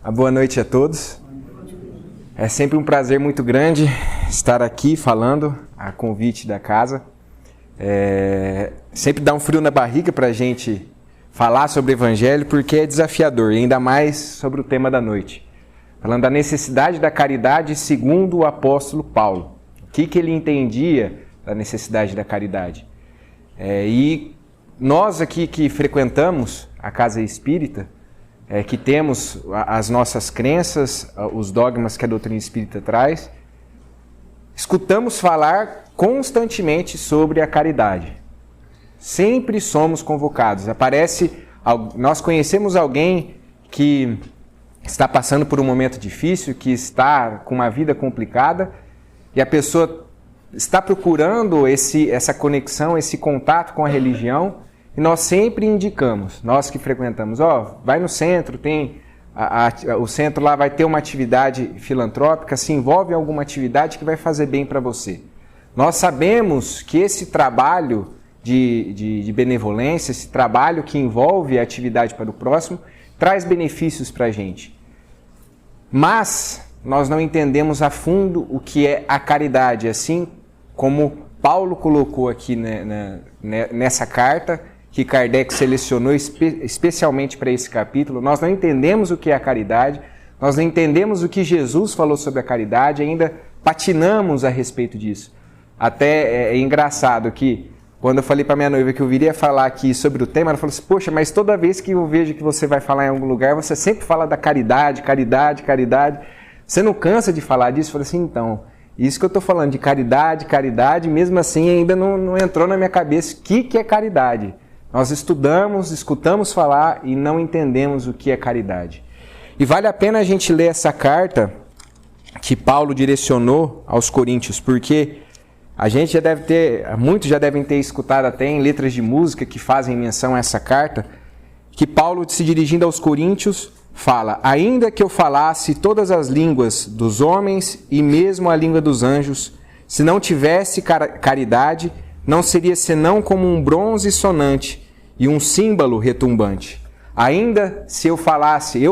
Boa noite a todos. É sempre um prazer muito grande estar aqui falando a convite da casa. Sempre dá um frio na barriga para a gente falar sobre o Evangelho, porque é desafiador, e ainda mais sobre o tema da noite. Falando da necessidade da caridade segundo o apóstolo Paulo. O que ele entendia da necessidade da caridade? E nós aqui que frequentamos a Casa Espírita, que temos as nossas crenças, os dogmas que a doutrina espírita traz, escutamos falar constantemente sobre a caridade. Sempre somos convocados. Nós conhecemos alguém que está passando por um momento difícil, que está com uma vida complicada, e a pessoa está procurando essa conexão, esse contato com a religião, e nós sempre indicamos, nós que frequentamos, vai no centro, o centro lá vai ter uma atividade filantrópica, se envolve em alguma atividade que vai fazer bem para você. Nós sabemos que esse trabalho de benevolência, esse trabalho que envolve a atividade para o próximo, traz benefícios para a gente. Mas nós não entendemos a fundo o que é a caridade, assim como Paulo colocou aqui nessa carta, que Kardec selecionou especialmente para esse capítulo. Nós não entendemos o que é a caridade, nós não entendemos o que Jesus falou sobre a caridade, ainda patinamos a respeito disso. Até é engraçado que, quando eu falei para minha noiva que eu viria falar aqui sobre o tema, ela falou assim, poxa, mas toda vez que eu vejo que você vai falar em algum lugar, você sempre fala da caridade, caridade, caridade. Você não cansa de falar disso? Eu falei assim, então, isso que eu estou falando de caridade, caridade, mesmo assim ainda não entrou na minha cabeça o que é caridade. Nós escutamos falar e não entendemos o que é caridade. E vale a pena a gente ler essa carta que Paulo direcionou aos Coríntios, porque a gente muitos já devem ter escutado até em letras de música que fazem menção a essa carta, que Paulo, se dirigindo aos Coríntios, fala: ainda que eu falasse todas as línguas dos homens e mesmo a língua dos anjos, se não tivesse caridade, não seria senão como um bronze sonante e um símbolo retumbante. Ainda se eu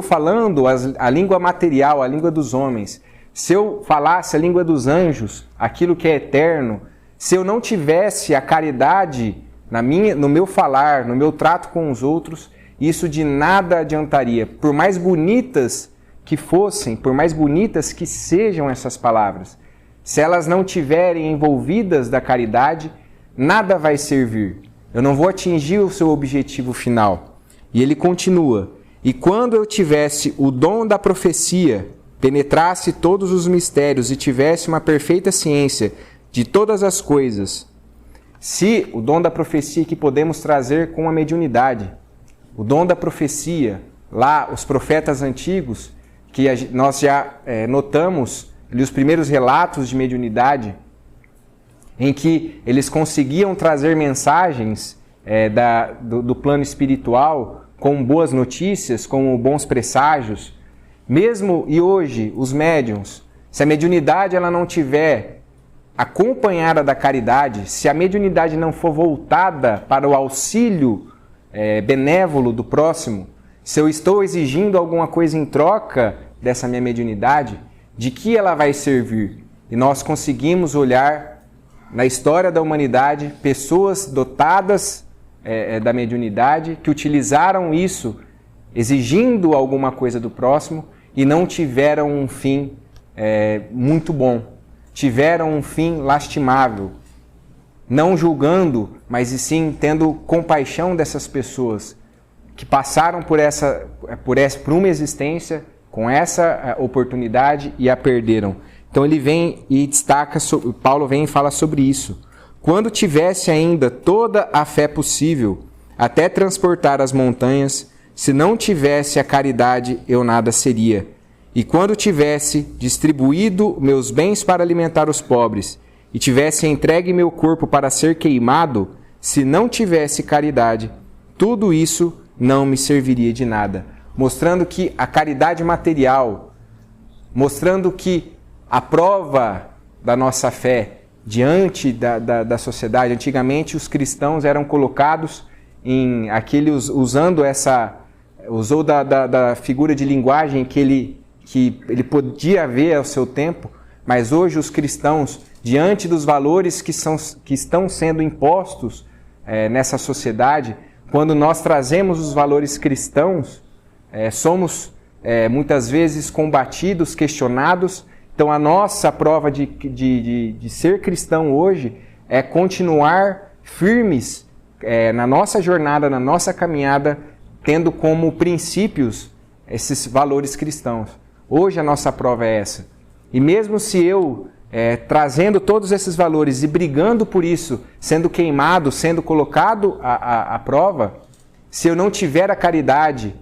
falando a língua material, a língua dos homens, se eu falasse a língua dos anjos, aquilo que é eterno, se eu não tivesse a caridade no meu falar, no meu trato com os outros, isso de nada adiantaria. Por mais bonitas que fossem, por mais bonitas que sejam essas palavras, se elas não tiverem envolvidas da caridade, nada vai servir. Eu não vou atingir o seu objetivo final. E ele continua: e quando eu tivesse o dom da profecia, penetrasse todos os mistérios e tivesse uma perfeita ciência de todas as coisas, se o dom da profecia que podemos trazer com a mediunidade, o dom da profecia, lá os profetas antigos, que nós já notamos ali os primeiros relatos de mediunidade, em que eles conseguiam trazer mensagens do plano espiritual com boas notícias, com bons presságios. Mesmo e hoje, os médiuns, se a mediunidade ela não tiver acompanhada da caridade, se a mediunidade não for voltada para o auxílio benévolo do próximo, se eu estou exigindo alguma coisa em troca dessa minha mediunidade, de que ela vai servir? E nós conseguimos olhar na história da humanidade pessoas dotadas da mediunidade que utilizaram isso exigindo alguma coisa do próximo e não tiveram um fim muito bom, tiveram um fim lastimável, não julgando, mas e sim tendo compaixão dessas pessoas que passaram por uma existência com essa oportunidade e a perderam. Então ele vem e destaca, Paulo vem e fala sobre isso. Quando tivesse ainda toda a fé possível, até transportar as montanhas, se não tivesse a caridade, eu nada seria. E quando tivesse distribuído meus bens para alimentar os pobres, e tivesse entregue meu corpo para ser queimado, se não tivesse caridade, tudo isso não me serviria de nada. Mostrando que a caridade material, mostrando que a prova da nossa fé diante da sociedade, antigamente os cristãos eram colocados usando usou da figura de linguagem que ele podia ver ao seu tempo, mas hoje os cristãos, diante dos valores que estão sendo impostos nessa sociedade, quando nós trazemos os valores cristãos, somos muitas vezes combatidos, questionados. Então a nossa prova de ser cristão hoje é continuar firmes na nossa jornada, na nossa caminhada, tendo como princípios esses valores cristãos. Hoje a nossa prova é essa. E mesmo se eu, trazendo todos esses valores e brigando por isso, sendo queimado, sendo colocado à prova, se eu não tiver a caridade,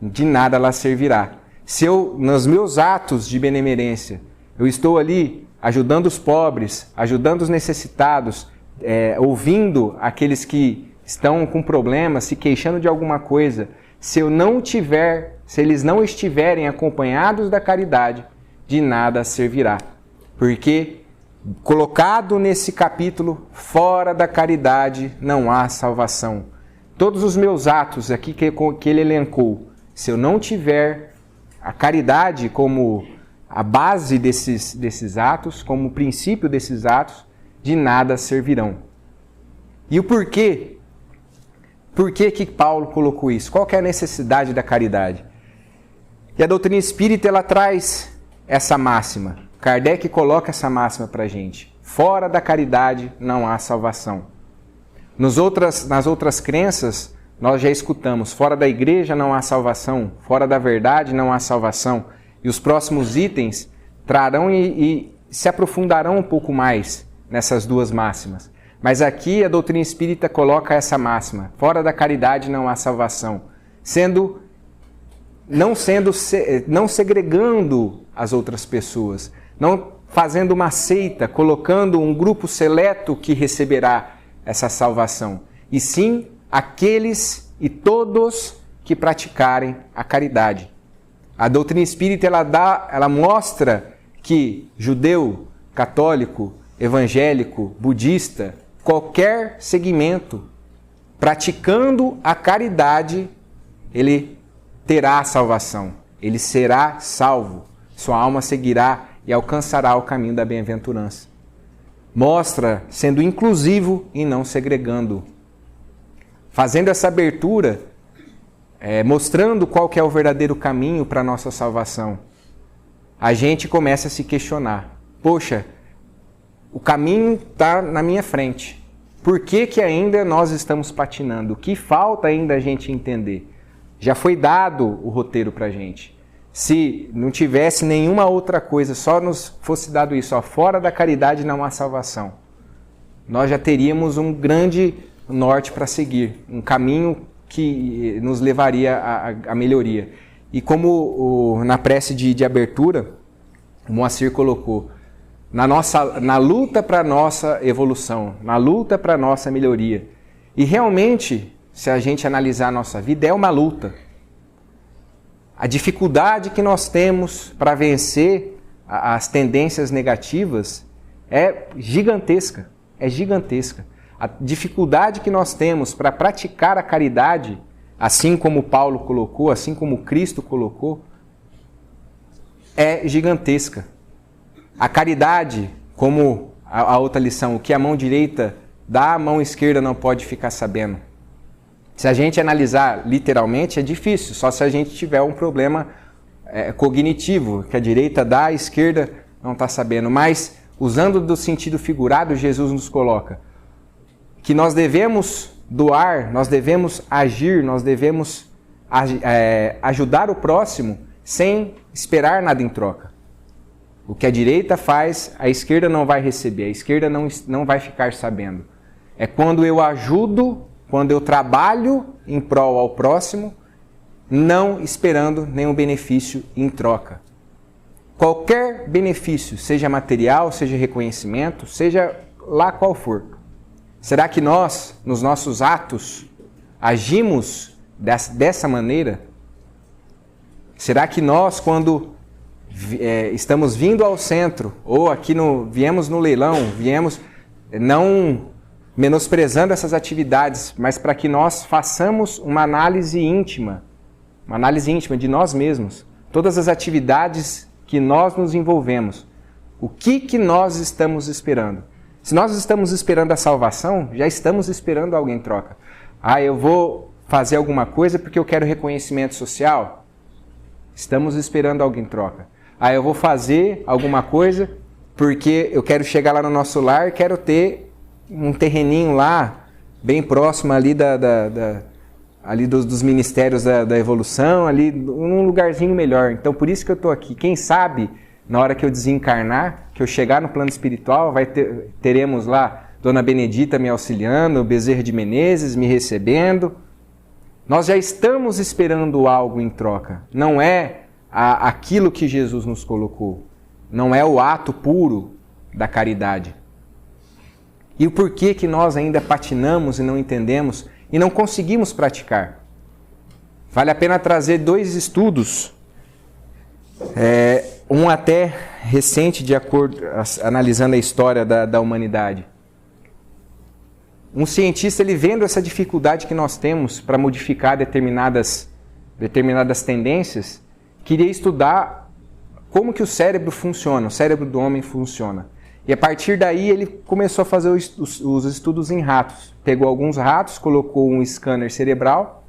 de nada ela servirá. Se eu, nos meus atos de benemerência, eu estou ali ajudando os pobres, ajudando os necessitados, ouvindo aqueles que estão com problemas, se queixando de alguma coisa, se eles não estiverem acompanhados da caridade, de nada servirá. Porque, colocado nesse capítulo, fora da caridade não há salvação. Todos os meus atos aqui que ele elencou, se eu não tiver a caridade como a base desses atos, como o princípio desses atos, de nada servirão. E o porquê? Por que Paulo colocou isso? Qual que é a necessidade da caridade? E a doutrina espírita, ela traz essa máxima. Kardec coloca essa máxima para a gente. Fora da caridade não há salvação. Nas outras crenças, nós já escutamos. Fora da igreja não há salvação. Fora da verdade não há salvação. E os próximos itens trarão e se aprofundarão um pouco mais nessas duas máximas. Mas aqui a doutrina espírita coloca essa máxima. Fora da caridade não há salvação. Não segregando as outras pessoas. Não fazendo uma seita, colocando um grupo seleto que receberá essa salvação. E sim, aqueles e todos que praticarem a caridade. A doutrina espírita ela mostra que judeu, católico, evangélico, budista, qualquer segmento, praticando a caridade, ele terá a salvação, ele será salvo, sua alma seguirá e alcançará o caminho da bem-aventurança. Mostra sendo inclusivo e não segregando. Fazendo essa abertura, mostrando qual que é o verdadeiro caminho para a nossa salvação, a gente começa a se questionar. Poxa, o caminho está na minha frente. Por que ainda nós estamos patinando? O que falta ainda a gente entender? Já foi dado o roteiro para a gente. Se não tivesse nenhuma outra coisa, só nos fosse dado isso, fora da caridade não há salvação, nós já teríamos um grande norte para seguir, um caminho que nos levaria à melhoria. E como na prece de abertura, o Moacir colocou, na luta para a nossa evolução, na luta para a nossa melhoria. E realmente, se a gente analisar a nossa vida, é uma luta. A dificuldade que nós temos para vencer as tendências negativas é gigantesca. É gigantesca. A dificuldade que nós temos para praticar a caridade, assim como Paulo colocou, assim como Cristo colocou, é gigantesca. A caridade, como a outra lição, o que a mão direita dá, a mão esquerda não pode ficar sabendo. Se a gente analisar literalmente, é difícil, só se a gente tiver um problema cognitivo, que a direita dá, a esquerda não está sabendo. Mas, usando do sentido figurado, Jesus nos coloca que nós devemos doar, nós devemos agir, nós devemos ajudar o próximo sem esperar nada em troca. O que a direita faz, a esquerda não vai receber, a esquerda não vai ficar sabendo. É quando eu ajudo, quando eu trabalho em prol ao próximo, não esperando nenhum benefício em troca. Qualquer benefício, seja material, seja reconhecimento, seja lá qual for. Será que nós, nos nossos atos, agimos dessa maneira? Será que nós, quando estamos vindo ao centro, ou aqui viemos no leilão, viemos não menosprezando essas atividades, mas para que nós façamos uma análise íntima uma análise íntima de nós mesmos, todas as atividades que nós nos envolvemos. O que nós estamos esperando? Se nós estamos esperando a salvação, já estamos esperando algo em troca. Eu vou fazer alguma coisa porque eu quero reconhecimento social? Estamos esperando algo em troca. Eu vou fazer alguma coisa porque eu quero chegar lá no nosso lar e quero ter um terreninho lá, bem próximo ali ali dos ministérios da evolução, ali num lugarzinho melhor. Então, por isso que eu estou aqui. Quem sabe, na hora que eu desencarnar, que eu chegar no plano espiritual, teremos lá Dona Benedita me auxiliando, Bezerra de Menezes me recebendo. Nós já estamos esperando algo em troca. Não é aquilo que Jesus nos colocou. Não é o ato puro da caridade. E o porquê que nós ainda patinamos e não entendemos e não conseguimos praticar? Vale a pena trazer 2 estudos, um até recente, analisando a história da humanidade. Um cientista, ele vendo essa dificuldade que nós temos para modificar determinadas tendências, queria estudar como que o cérebro funciona, o cérebro do homem funciona. E a partir daí ele começou a fazer os estudos em ratos. Pegou alguns ratos, colocou um scanner cerebral,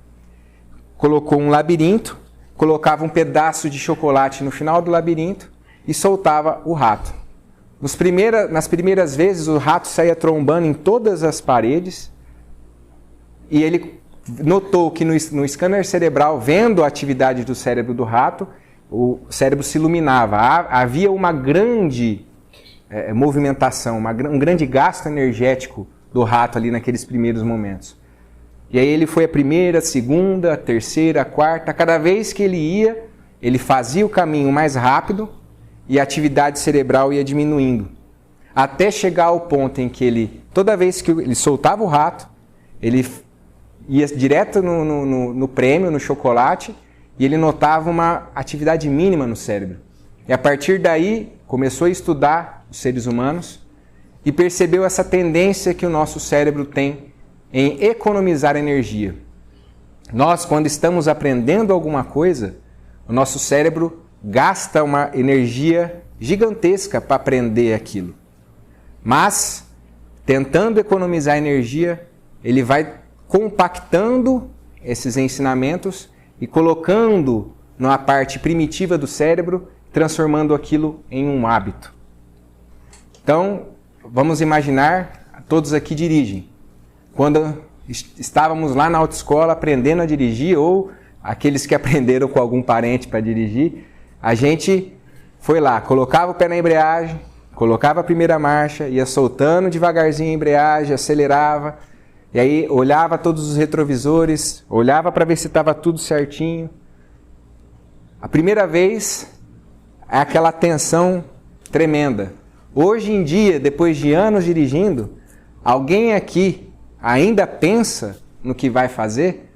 colocou um labirinto, colocava um pedaço de chocolate no final do labirinto e soltava o rato. Nas primeiras vezes o rato saía trombando em todas as paredes e ele notou que no scanner cerebral, vendo a atividade do cérebro do rato, o cérebro se iluminava. Havia uma grande movimentação, um grande gasto energético do rato ali naqueles primeiros momentos. E aí ele foi a primeira, a segunda, a terceira, a quarta. Cada vez que ele ia, ele fazia o caminho mais rápido e a atividade cerebral ia diminuindo. Até chegar ao ponto em que toda vez que ele soltava o rato, ele ia direto no prêmio, no chocolate, e ele notava uma atividade mínima no cérebro. E a partir daí, começou a estudar os seres humanos e percebeu essa tendência que o nosso cérebro tem em economizar energia. Nós, quando estamos aprendendo alguma coisa, o nosso cérebro gasta uma energia gigantesca para aprender aquilo. Mas, tentando economizar energia, ele vai compactando esses ensinamentos e colocando na parte primitiva do cérebro, transformando aquilo em um hábito. Então, vamos imaginar, todos aqui dirigem. Quando estávamos lá na autoescola aprendendo a dirigir, ou aqueles que aprenderam com algum parente para dirigir, a gente foi lá, colocava o pé na embreagem, colocava a primeira marcha, ia soltando devagarzinho a embreagem, acelerava, e aí olhava todos os retrovisores, olhava para ver se estava tudo certinho. A primeira vez é aquela tensão tremenda. Hoje em dia, depois de anos dirigindo, alguém aqui ainda pensa no que vai fazer?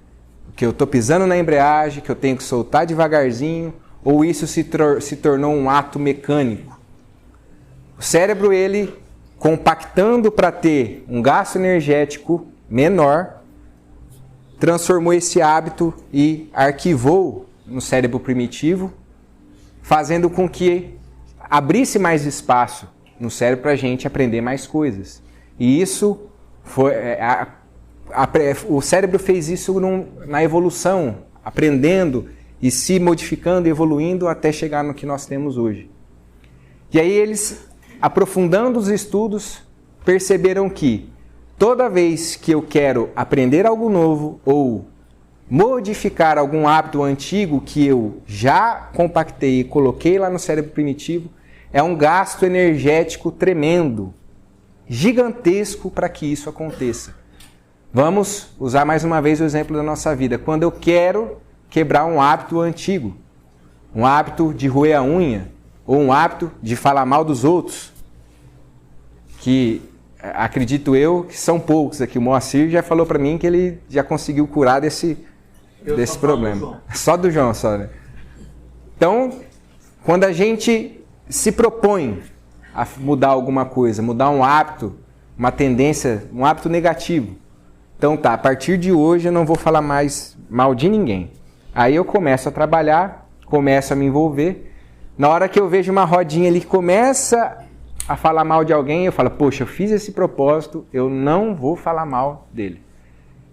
Que eu estou pisando na embreagem, que eu tenho que soltar devagarzinho, ou isso se tornou um ato mecânico? O cérebro, ele, compactando para ter um gasto energético menor, transformou esse hábito e arquivou no cérebro primitivo, fazendo com que abrisse mais espaço no cérebro para a gente aprender mais coisas. E isso foi... o cérebro fez isso na evolução, aprendendo e se modificando e evoluindo até chegar no que nós temos hoje. E aí eles, aprofundando os estudos, perceberam que toda vez que eu quero aprender algo novo ou modificar algum hábito antigo que eu já compactei e coloquei lá no cérebro primitivo, é um gasto energético tremendo, gigantesco para que isso aconteça. Vamos usar mais uma vez o exemplo da nossa vida. Quando eu quero quebrar um hábito antigo, um hábito de roer a unha, ou um hábito de falar mal dos outros, que acredito eu que são poucos aqui. O Moacir já falou para mim que ele já conseguiu curar desse problema. Só do João, só, né? Então, quando a gente se propõe a mudar alguma coisa, mudar um hábito, uma tendência, um hábito negativo, então tá, a partir de hoje eu não vou falar mais mal de ninguém. Aí eu começo a trabalhar, começo a me envolver. Na hora que eu vejo uma rodinha ali que começa a falar mal de alguém, eu falo, poxa, eu fiz esse propósito, eu não vou falar mal dele.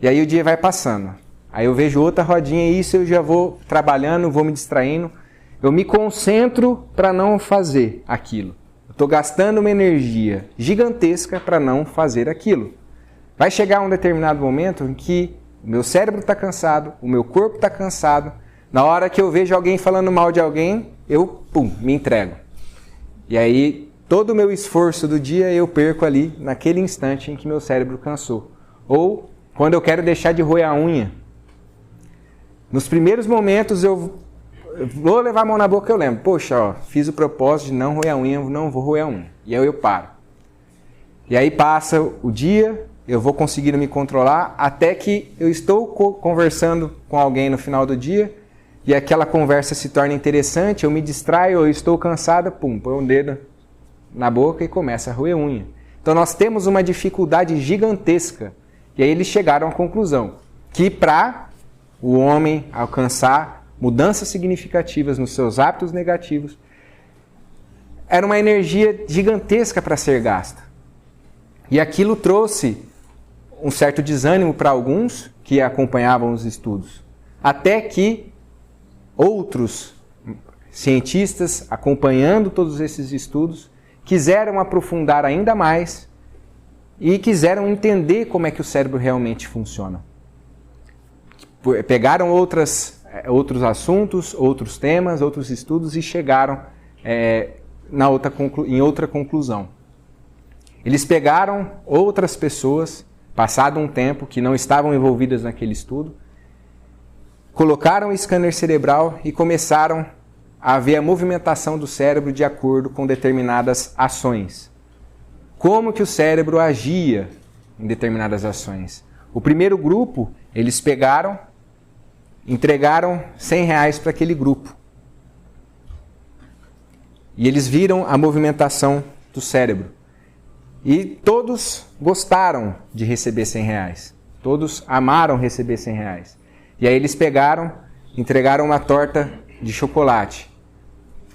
E aí o dia vai passando. Aí eu vejo outra rodinha e isso eu já vou trabalhando, vou me distraindo. Eu me concentro para não fazer aquilo. Estou gastando uma energia gigantesca para não fazer aquilo. Vai chegar um determinado momento em que o meu cérebro está cansado, o meu corpo está cansado. Na hora que eu vejo alguém falando mal de alguém, eu, me entrego. E aí, todo o meu esforço do dia eu perco ali, naquele instante em que meu cérebro cansou. Ou, quando eu quero deixar de roer a unha. Nos primeiros momentos eu vou levar a mão na boca, eu lembro. Poxa, ó, fiz o propósito de não roer a unha, não vou roer a unha. E aí eu paro. E aí passa o dia, eu vou conseguindo me controlar, até que eu estou conversando com alguém no final do dia, e aquela conversa se torna interessante, eu me distraio, eu estou cansada, põe um dedo na boca e começa a roer unha. Então nós temos uma dificuldade gigantesca. E aí eles chegaram à conclusão que para o homem alcançar mudanças significativas nos seus hábitos negativos, era uma energia gigantesca para ser gasta. E aquilo trouxe um certo desânimo para alguns que acompanhavam os estudos. Até que outros cientistas, acompanhando todos esses estudos, quiseram aprofundar ainda mais e quiseram entender como é que o cérebro realmente funciona. Pegaram outros assuntos, outros temas, outros estudos e chegaram em outra conclusão. Eles pegaram outras pessoas, passado um tempo, que não estavam envolvidas naquele estudo, colocaram o scanner cerebral e começaram a ver a movimentação do cérebro de acordo com determinadas ações. Como que o cérebro agia em determinadas ações. O primeiro grupo, eles pegaram, entregaram R$100 para aquele grupo. E eles viram a movimentação do cérebro. E todos gostaram de receber R$100. Todos amaram receber R$100. E aí eles pegaram, entregaram uma torta de chocolate.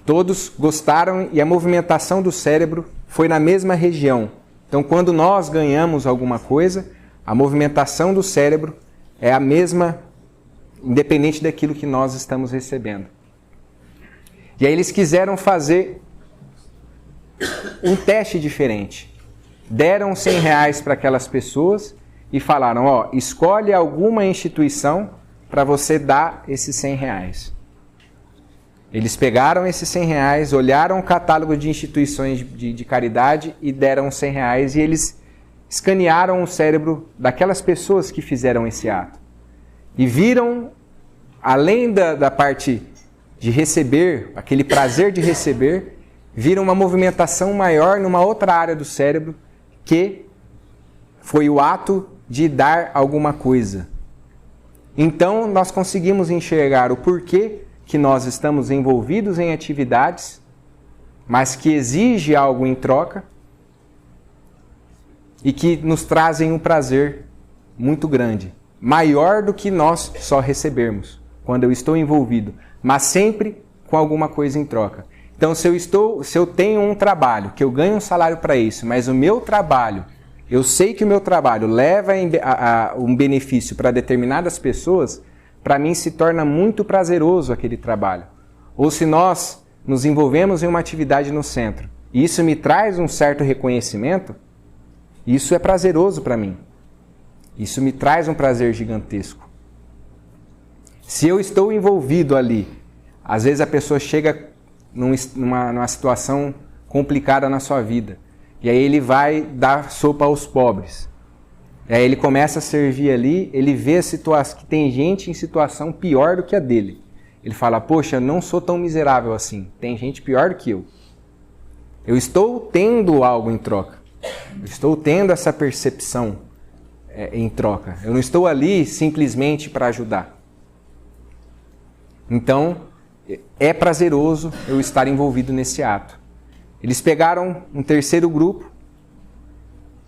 Todos gostaram e a movimentação do cérebro foi na mesma região. Então, quando nós ganhamos alguma coisa, a movimentação do cérebro é a mesma, independente daquilo que nós estamos recebendo. E aí eles quiseram fazer um teste diferente. Deram R$100 para aquelas pessoas e falaram, escolhe alguma instituição para você dar esses R$100. Eles pegaram esses R$100, olharam o catálogo de instituições de caridade e deram R$100 e eles escanearam o cérebro daquelas pessoas que fizeram esse ato. E viram, além da parte de receber, aquele prazer de receber, viram uma movimentação maior numa outra área do cérebro que foi o ato de dar alguma coisa. Então, nós conseguimos enxergar o porquê que nós estamos envolvidos em atividades, mas que exige algo em troca e que nos trazem um prazer muito grande, maior do que nós só recebermos, quando eu estou envolvido, mas sempre com alguma coisa em troca. Então, se eu tenho um trabalho, que eu ganho um salário para isso, mas o meu trabalho, eu sei que o meu trabalho leva um benefício para determinadas pessoas, para mim se torna muito prazeroso aquele trabalho. Ou se nós nos envolvemos em uma atividade no centro, e isso me traz um certo reconhecimento, isso é prazeroso para mim. Isso me traz um prazer gigantesco. Se eu estou envolvido ali, às vezes a pessoa chega numa situação complicada na sua vida, e aí ele vai dar sopa aos pobres. E aí ele começa a servir ali, ele vê a situação, que tem gente em situação pior do que a dele. Ele fala, poxa, eu não sou tão miserável assim, tem gente pior do que eu. Eu estou tendo algo em troca. Eu estou tendo essa percepção em troca. Eu não estou ali simplesmente para ajudar. Então, é prazeroso eu estar envolvido nesse ato. Eles pegaram um terceiro grupo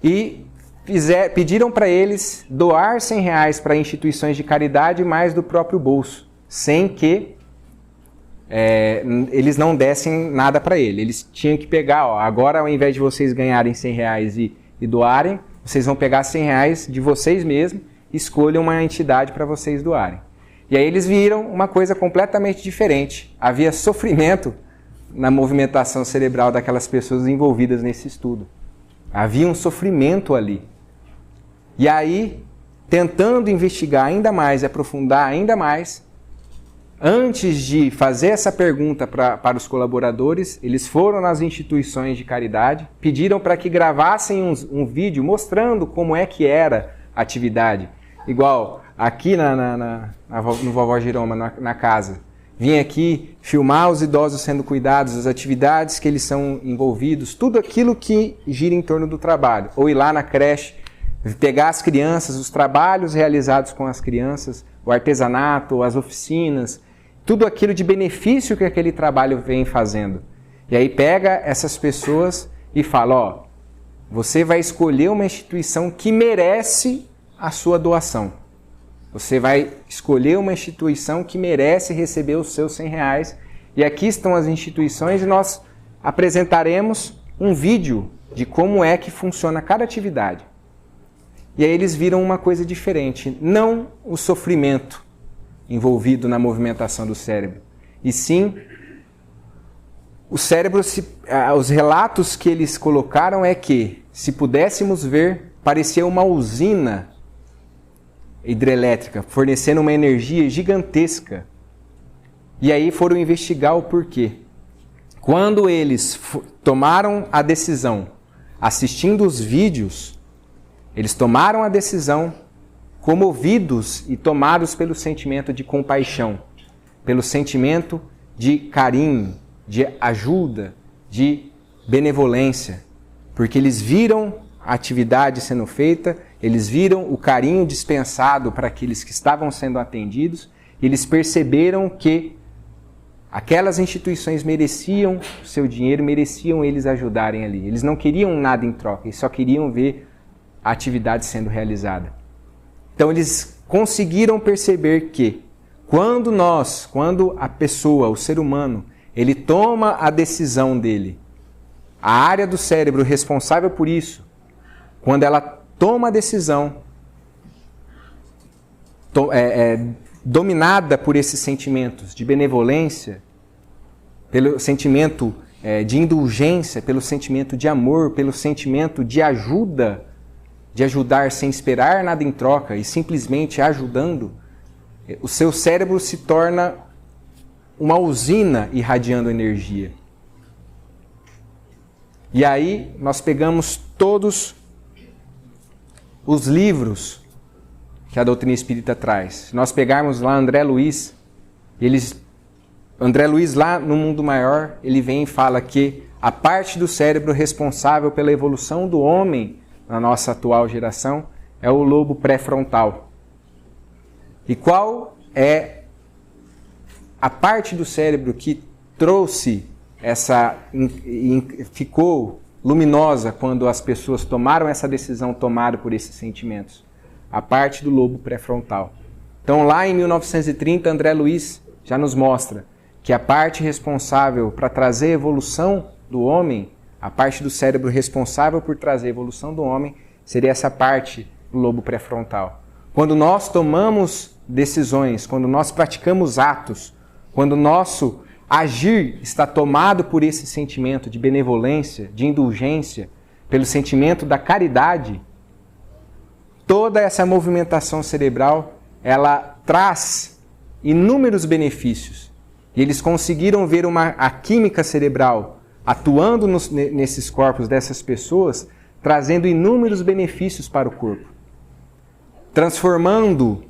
e pediram para eles doar R$100 para instituições de caridade mais do próprio bolso. sem que eles não dessem nada para ele. Eles tinham que pegar, ó, agora ao invés de vocês ganharem R$100 e doarem, vocês vão pegar R$100 de vocês mesmos e escolham uma entidade para vocês doarem. E aí eles viram uma coisa completamente diferente. Havia sofrimento na movimentação cerebral daquelas pessoas envolvidas nesse estudo. Havia um sofrimento ali. E aí, tentando investigar ainda mais e aprofundar ainda mais, antes de fazer essa pergunta para os colaboradores, eles foram nas instituições de caridade, pediram para que gravassem um vídeo mostrando como é que era a atividade. Igual aqui no Vovó Giroma, na casa. Vim aqui filmar os idosos sendo cuidados, as atividades que eles são envolvidos, tudo aquilo que gira em torno do trabalho. Ou ir lá na creche, pegar as crianças, os trabalhos realizados com as crianças, o artesanato, as oficinas, tudo aquilo de benefício que aquele trabalho vem fazendo. E aí pega essas pessoas e fala, ó, você vai escolher uma instituição que merece a sua doação. Você vai escolher uma instituição que merece receber os seus R$100. E aqui estão as instituições e nós apresentaremos um vídeo de como é que funciona cada atividade. E aí eles viram uma coisa diferente, não o sofrimento envolvido na movimentação do cérebro, e sim o cérebro, os relatos que eles colocaram é que, se pudéssemos ver, parecia uma usina hidrelétrica, fornecendo uma energia gigantesca. E aí foram investigar o porquê. Quando eles tomaram a decisão, assistindo os vídeos, eles tomaram a decisão comovidos e tomados pelo sentimento de compaixão, pelo sentimento de carinho, de ajuda, de benevolência, porque eles viram a atividade sendo feita, eles viram o carinho dispensado para aqueles que estavam sendo atendidos, e eles perceberam que aquelas instituições mereciam o seu dinheiro, mereciam eles ajudarem ali. Eles não queriam nada em troca, eles só queriam ver a atividade sendo realizada. Então eles conseguiram perceber que quando a pessoa, o ser humano, ele toma a decisão dele, a área do cérebro responsável por isso, quando ela toma a decisão, dominada por esses sentimentos de benevolência, pelo sentimento de indulgência, pelo sentimento de amor, pelo sentimento de ajuda, de ajudar sem esperar nada em troca e simplesmente ajudando, o seu cérebro se torna uma usina irradiando energia. E aí nós pegamos todos os livros que a doutrina espírita traz. Se nós pegarmos lá André Luiz, André Luiz lá no Mundo Maior, ele vem e fala que a parte do cérebro responsável pela evolução do homem na nossa atual geração é o lobo pré-frontal. E qual é a parte do cérebro que trouxe ficou luminosa quando as pessoas tomaram essa decisão tomada por esses sentimentos? A parte do lobo pré-frontal. Então lá em 1930, André Luiz já nos mostra que a parte responsável para trazer a evolução do homem, a parte do cérebro responsável por trazer a evolução do homem, seria essa parte do lobo pré-frontal. Quando nós tomamos decisões, quando nós praticamos atos, quando o nosso agir está tomado por esse sentimento de benevolência, de indulgência, pelo sentimento da caridade, toda essa movimentação cerebral, ela traz inúmeros benefícios. E eles conseguiram ver a química cerebral atuando nesses corpos dessas pessoas, trazendo inúmeros benefícios para o corpo, transformando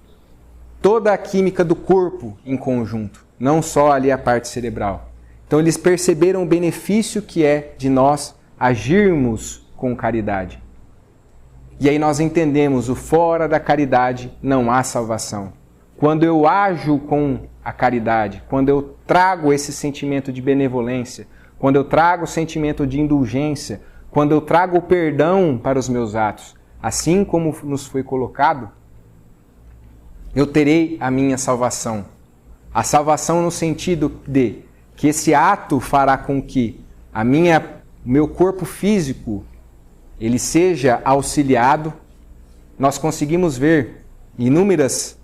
toda a química do corpo em conjunto, não só ali a parte cerebral. Então eles perceberam o benefício que é de nós agirmos com caridade. E aí nós entendemos, o fora da caridade não há salvação. Quando eu ajo com a caridade, quando eu trago esse sentimento de benevolência, quando eu trago o sentimento de indulgência, quando eu trago o perdão para os meus atos, assim como nos foi colocado, eu terei a minha salvação. A salvação no sentido de que esse ato fará com que meu corpo físico ele seja auxiliado. Nós conseguimos ver inúmeras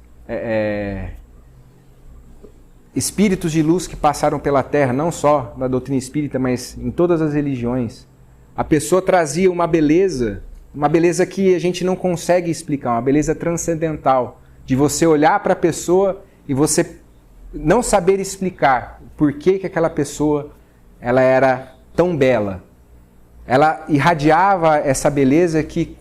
espíritos de luz que passaram pela Terra, não só na doutrina espírita, mas em todas as religiões. A pessoa trazia uma beleza que a gente não consegue explicar, uma beleza transcendental, de você olhar para a pessoa e você não saber explicar por que aquela pessoa ela era tão bela. Ela irradiava essa beleza que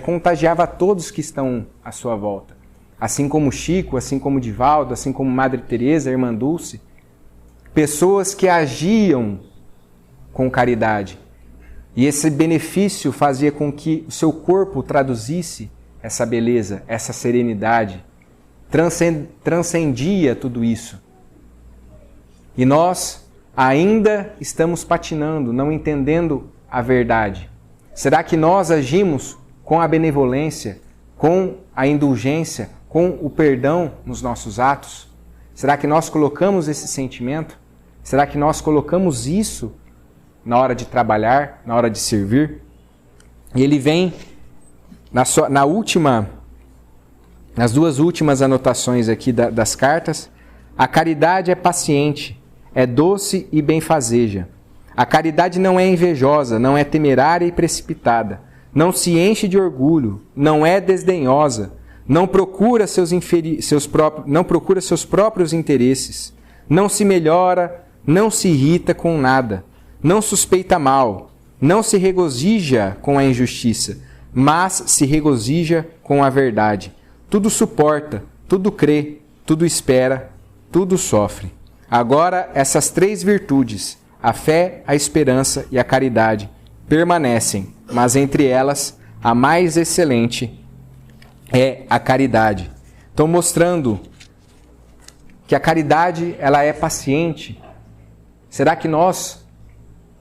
contagiava a todos que estão à sua volta. Assim como Chico, assim como Divaldo, assim como Madre Teresa, Irmã Dulce. Pessoas que agiam com caridade. E esse benefício fazia com que o seu corpo traduzisse essa beleza, essa serenidade. Transcendia tudo isso. E nós ainda estamos patinando, não entendendo a verdade. Será que nós agimos com a benevolência, com a indulgência, com o perdão nos nossos atos? Será que nós colocamos esse sentimento? Será que nós colocamos isso na hora de trabalhar, na hora de servir? E ele vem nas duas últimas anotações aqui das cartas. A caridade é paciente, é doce e benfazeja. A caridade não é invejosa, não é temerária e precipitada, não se enche de orgulho, não é desdenhosa, não procura seus próprios interesses, não se melhora, não se irrita com nada, não suspeita mal, não se regozija com a injustiça, mas se regozija com a verdade. Tudo suporta, tudo crê, tudo espera, tudo sofre. Agora, essas três virtudes, a fé, a esperança e a caridade, permanecem, mas entre elas, a mais excelente é a caridade. Estou mostrando que a caridade ela é paciente. Será que nós,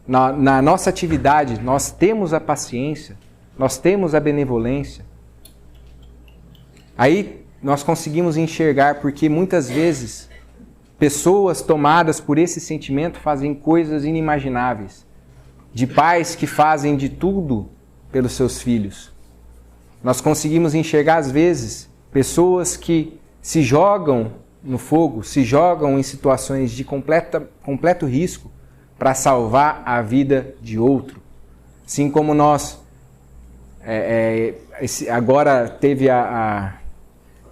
na nossa atividade, nós temos a paciência? Nós temos a benevolência? Aí nós conseguimos enxergar porque muitas vezes pessoas tomadas por esse sentimento fazem coisas inimagináveis. De pais que fazem de tudo pelos seus filhos. Nós conseguimos enxergar às vezes pessoas que se jogam no fogo, se jogam em situações de completo risco para salvar a vida de outro. Assim como nós agora teve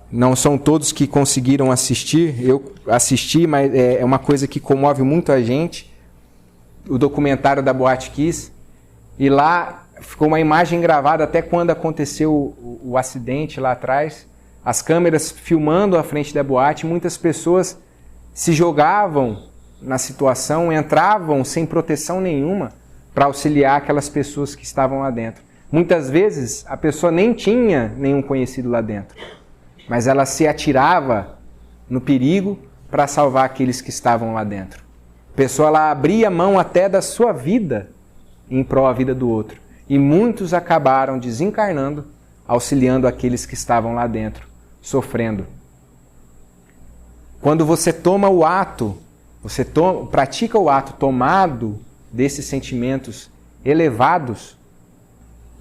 não são todos que conseguiram assistir, eu assisti, mas é uma coisa que comove muito a gente, o documentário da Boate Kiss, e lá ficou uma imagem gravada até quando aconteceu o acidente lá atrás, as câmeras filmando a frente da boate, muitas pessoas se jogavam na situação, entravam sem proteção nenhuma para auxiliar aquelas pessoas que estavam lá dentro. Muitas vezes a pessoa nem tinha nenhum conhecido lá dentro, mas ela se atirava no perigo para salvar aqueles que estavam lá dentro. A pessoa ela abria mão até da sua vida em prol da vida do outro. E muitos acabaram desencarnando, auxiliando aqueles que estavam lá dentro, sofrendo. Quando você toma o ato, pratica o ato tomado desses sentimentos elevados,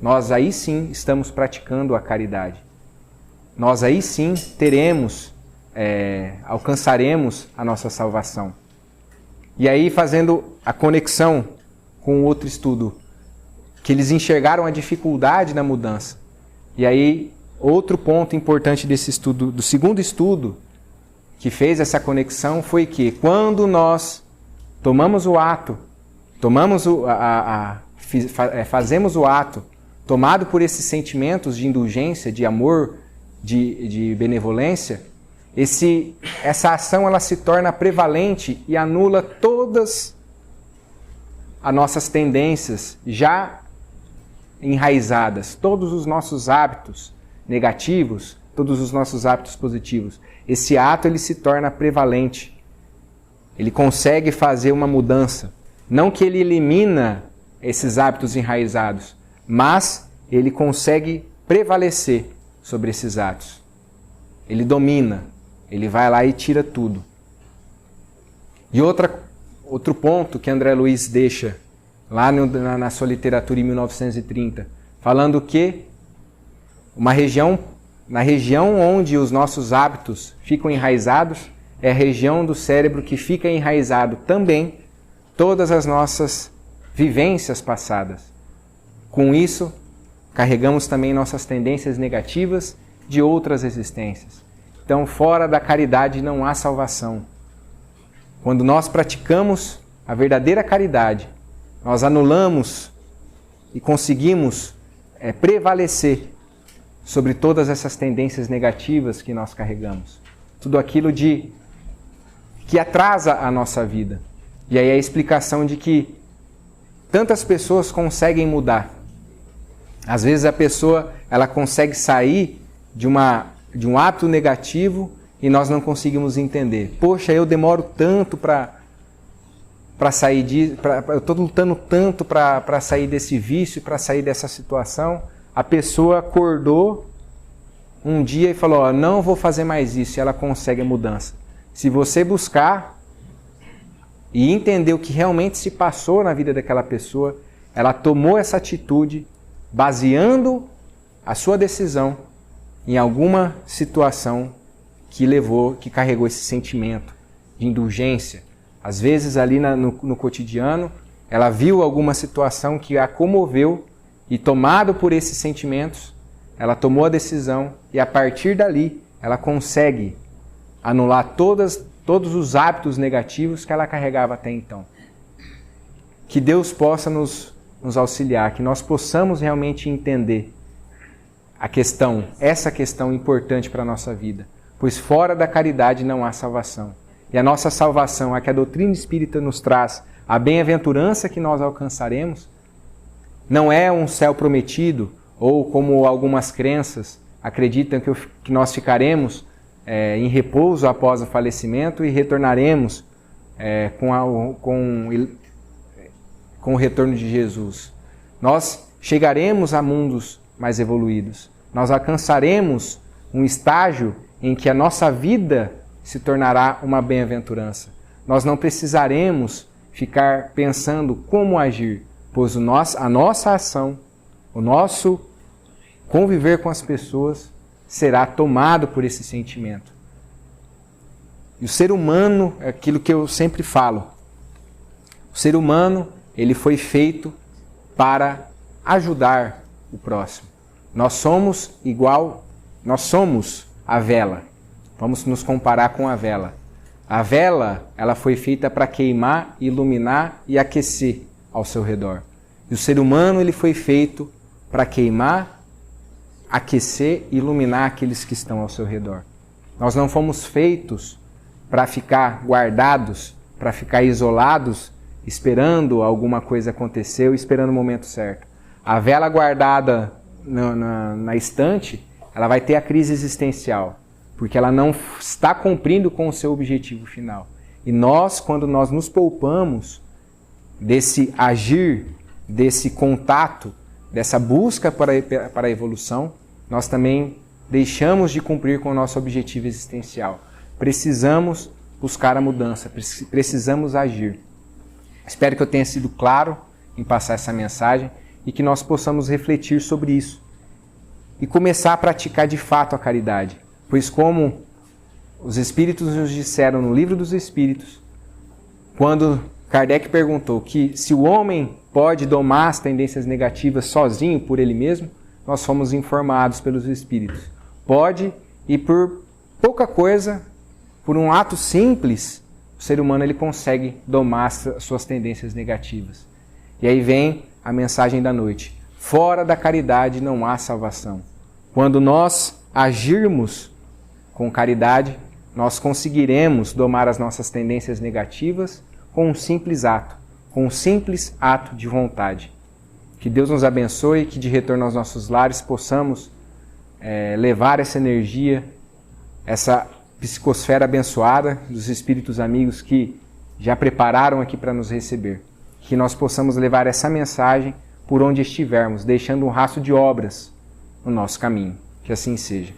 nós aí sim estamos praticando a caridade. Nós aí sim alcançaremos a nossa salvação. E aí, fazendo a conexão com outro estudo, que eles enxergaram a dificuldade na mudança. E aí, outro ponto importante desse estudo, do segundo estudo, que fez essa conexão, foi que quando nós tomamos o ato, fazemos o ato, tomado por esses sentimentos de indulgência, de amor, de benevolência, essa ação ela se torna prevalente e anula todas as nossas tendências já enraizadas, todos os nossos hábitos negativos, todos os nossos hábitos positivos. Esse ato ele se torna prevalente. Ele consegue fazer uma mudança. Não que ele elimina esses hábitos enraizados, mas ele consegue prevalecer sobre esses atos. Ele domina, ele vai lá e tira tudo. E outro ponto que André Luiz deixa lá na sua literatura em 1930, falando que na região onde os nossos hábitos ficam enraizados, é a região do cérebro que fica enraizado também todas as nossas vivências passadas. Com isso, carregamos também nossas tendências negativas de outras existências. Então, fora da caridade não há salvação. Quando nós praticamos a verdadeira caridade, nós anulamos e conseguimos prevalecer sobre todas essas tendências negativas que nós carregamos. Tudo aquilo que atrasa a nossa vida. E aí a explicação de que tantas pessoas conseguem mudar. Às vezes a pessoa ela consegue sair de um ato negativo e nós não conseguimos entender. Poxa, eu demoro tanto para sair disso, eu estou lutando tanto para sair desse vício, para sair dessa situação. A pessoa acordou um dia e falou, não vou fazer mais isso, e ela consegue a mudança. Se você buscar e entender o que realmente se passou na vida daquela pessoa, ela tomou essa atitude baseando a sua decisão em alguma situação que carregou esse sentimento de indulgência. Às vezes ali no cotidiano, ela viu alguma situação que a comoveu e tomado por esses sentimentos, ela tomou a decisão e a partir dali ela consegue anular todos os hábitos negativos que ela carregava até então. Que Deus possa nos auxiliar, que nós possamos realmente entender essa questão importante para a nossa vida. Pois fora da caridade não há salvação. E a nossa salvação, a que a doutrina espírita nos traz, a bem-aventurança que nós alcançaremos, não é um céu prometido, ou como algumas crenças acreditam que nós ficaremos em repouso após o falecimento e retornaremos com o retorno de Jesus. Nós chegaremos a mundos mais evoluídos. Nós alcançaremos um estágio em que a nossa vida se tornará uma bem-aventurança. Nós não precisaremos ficar pensando como agir, pois a nossa ação, o nosso conviver com as pessoas será tomado por esse sentimento. E o ser humano, é aquilo que eu sempre falo, o ser humano, ele foi feito para ajudar o próximo. Nós somos a vela. Vamos nos comparar com a vela. A vela, ela foi feita para queimar, iluminar e aquecer ao seu redor. E o ser humano, ele foi feito para queimar, aquecer e iluminar aqueles que estão ao seu redor. Nós não fomos feitos para ficar guardados, para ficar isolados, esperando alguma coisa acontecer ou esperando o momento certo. A vela guardada na estante, ela vai ter a crise existencial, porque ela não está cumprindo com o seu objetivo final. E nós, quando nós nos poupamos desse agir, desse contato, dessa busca para a evolução, nós também deixamos de cumprir com o nosso objetivo existencial. Precisamos buscar a mudança, precisamos agir. Espero que eu tenha sido claro em passar essa mensagem e que nós possamos refletir sobre isso e começar a praticar de fato a caridade. Pois como os Espíritos nos disseram no Livro dos Espíritos, quando Kardec perguntou que se o homem pode domar as tendências negativas sozinho, por ele mesmo, nós fomos informados pelos Espíritos. Pode, e por pouca coisa, por um ato simples, o ser humano ele consegue domar suas tendências negativas. E aí vem a mensagem da noite. Fora da caridade não há salvação. Quando nós agirmos com caridade, nós conseguiremos domar as nossas tendências negativas com um simples ato de vontade. Que Deus nos abençoe e que de retorno aos nossos lares possamos levar essa energia, essa psicosfera abençoada dos espíritos amigos que já prepararam aqui para nos receber. Que nós possamos levar essa mensagem por onde estivermos, deixando um rastro de obras no nosso caminho. Que assim seja.